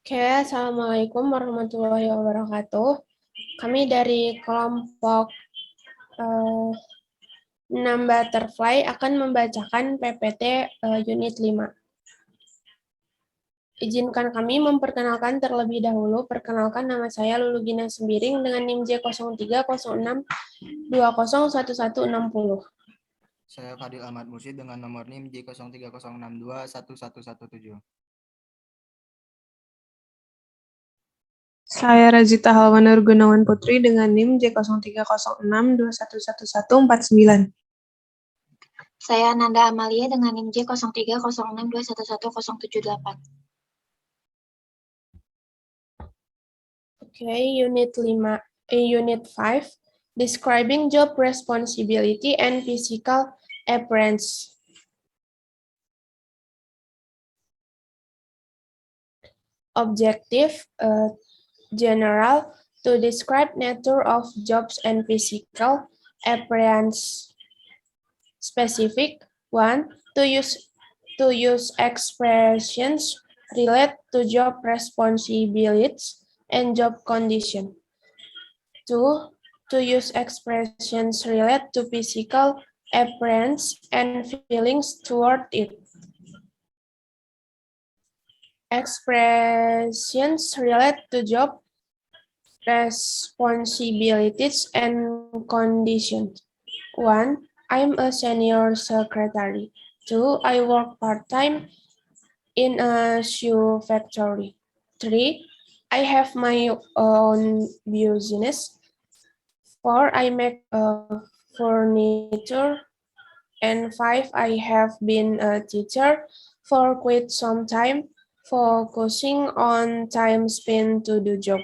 Oke, Assalamualaikum warahmatullahi wabarakatuh. Kami dari kelompok 6 Butterfly akan membacakan PPT Unit 5. Izinkan kami memperkenalkan terlebih dahulu. Perkenalkan, nama saya Lulu Gina Sembiring dengan NIM J030620111160. Saya Fadil Ahmad Mursyid dengan nomor NIM J0306211117. Saya Razita Halwanur Gunawan Putri dengan NIM J0306211149. Saya Nanda Amalia dengan NIM J0306211178. Oke, Unit 5, Describing Job Responsibility and Physical Appearance. Objective, general, to describe nature of jobs and physical appearance. Specific, 1, to use expressions relate to job responsibilities and job condition. 2, to use expressions relate to physical appearance and feelings toward it. Expressions relate to job responsibilities and conditions. 1, I'm a senior secretary. 2, I work part-time in a shoe factory. 3, I have my own business. 4, I make furniture. And 5, I have been a teacher for quite some time, focusing on time spent to do job.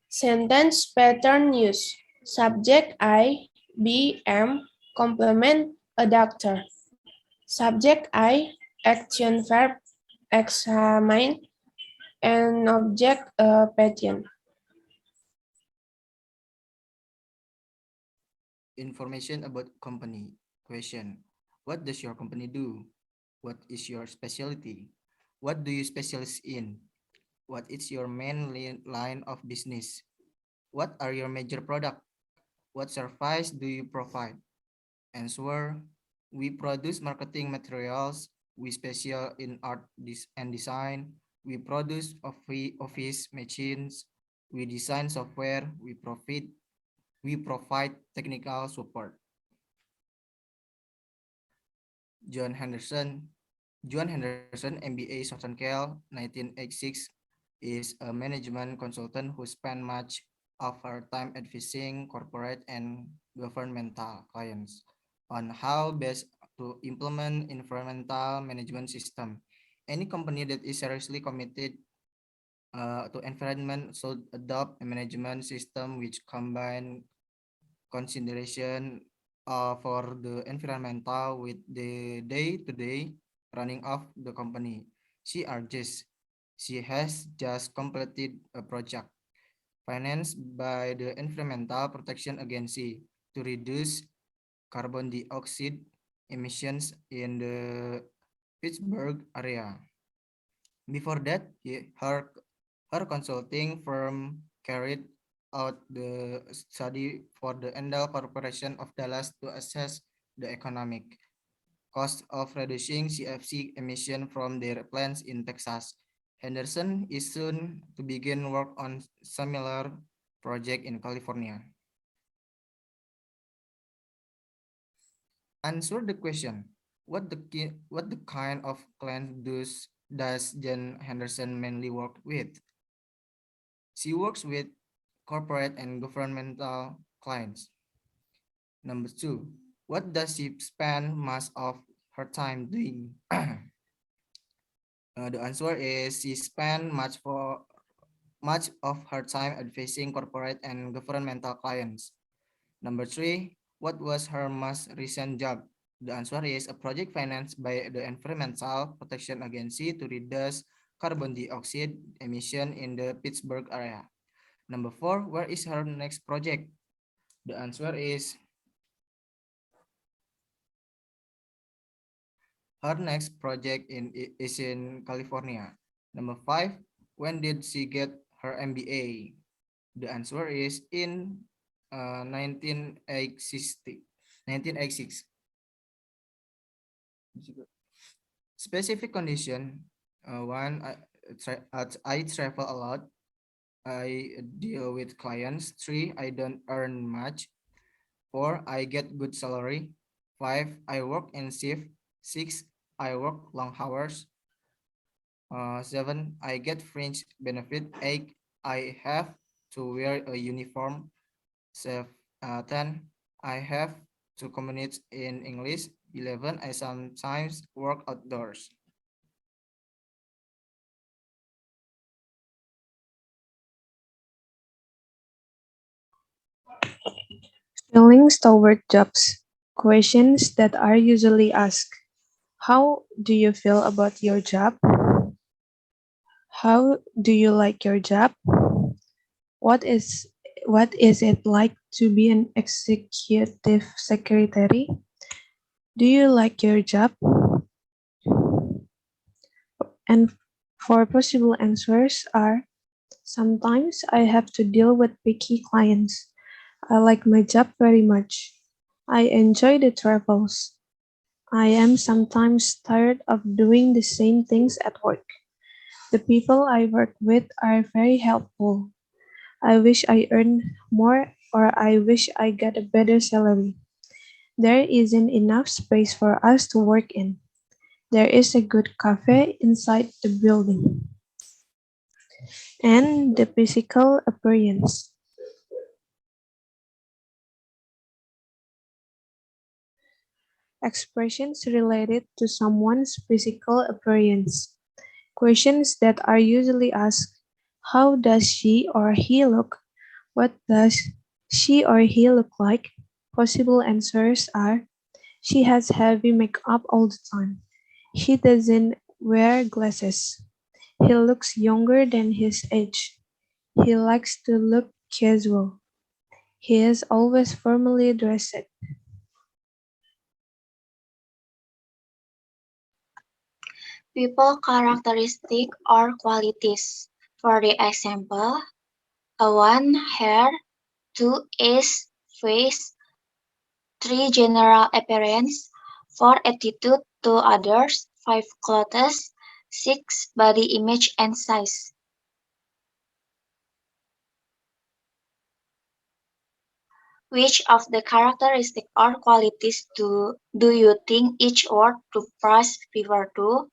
Sentence pattern use. Subject I, be, am, complement, a doctor. Subject I, action verb, examine, and object patient. Information about company. Question. What does your company do? What is your specialty? What do you specialize in? What is your main line of business? What are your major products? What service do you provide? Answer. We produce marketing materials. We special in art and design. We produce office machines. We design software. We provide technical support. John Henderson, MBA Southampton, 1986, is a management consultant who spent much of her time advising corporate and governmental clients on how best to implement environmental management system. Any company that is seriously committed to environment should adopt a management system which combine consideration for the environmental with the day-to-day running of the company. She argues she has just completed a project financed by the Environmental Protection Agency to reduce carbon dioxide emissions in the Pittsburgh area. Before that, her consulting firm carried out the study for the Endel Corporation of Dallas to assess the economic cost of reducing CFC emission from their plants in Texas. Henderson is soon to begin work on similar project in California. Answer the question. What the kind of clients does Jen Henderson mainly work with? She works with corporate and governmental clients. Number 2, what does she spend most of her time doing? The answer is she spent much of her time advising corporate and governmental clients. Number 3, what was her most recent job? The answer is a project financed by the Environmental Protection Agency to reduce carbon dioxide emission in the Pittsburgh area. Number 4, where is her next project? The answer is Her next project is in California. Number 5, when did she get her MBA? The answer is in 1986. 1986. Specific condition, 1, I travel a lot. I deal with clients. 3, I don't earn much. 4, I get good salary. 5, I work in shift. 6, I work long hours. 7, I get fringe benefit. 8, I have to wear a uniform. 10, I have to communicate in English. 11, I sometimes work outdoors. Feelings toward jobs. Questions that are usually asked. How do you feel about your job? How do you like your job? What is it like to be an executive secretary? Do you like your job? And for possible answers are sometimes I have to deal with picky clients. I like my job very much. I enjoy the travels. I am sometimes tired of doing the same things at work. The people I work with are very helpful. I wish I earned more or I wish I got a better salary. There isn't enough space for us to work in. There is a good cafe inside the building. And the physical appearance. Expressions related to someone's physical appearance. Questions that are usually asked: how does she or he look? What does she or he look like? Possible answers are: she has heavy makeup all the time. He doesn't wear glasses. He looks younger than his age. He likes to look casual. He is always formally dressed. People characteristic or qualities. For the example, 1 hair, 2 is face, 3 general appearance, 4 attitude to others, 5 clothes, 6 body image and size. Which of the characteristics or qualities do you think each word to price refer to?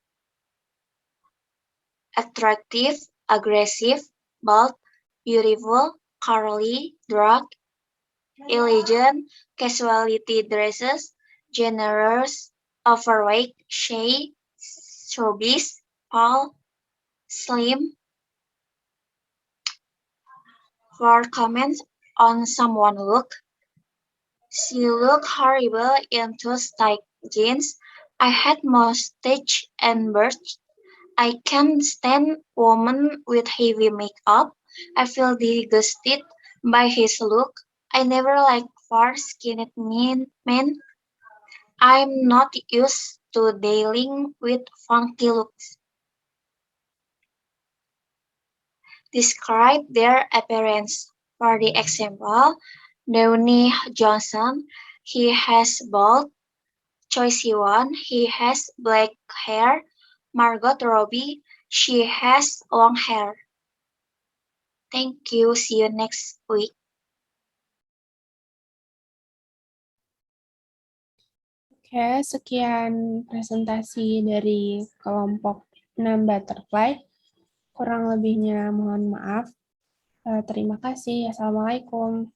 Attractive, aggressive, bold, beautiful, curly, dark, elegant, casualty dresses, generous, overweight, shy, showbiz, tall, slim. For comments on someone look, she looked horrible in those tight jeans. I had mustache and birch. I can't stand women with heavy makeup. I feel disgusted by his look. I never liked far-skinned men. I'm not used to dealing with funky looks. Describe their appearance. For the example, Downey Johnson, he has bald. Choi Siwon, he has black hair. Margot Robbie, she has long hair. Thank you. See you next week. Oke, sekian presentasi dari kelompok 6 Butterfly. Kurang lebihnya mohon maaf. Terima kasih. Assalamualaikum.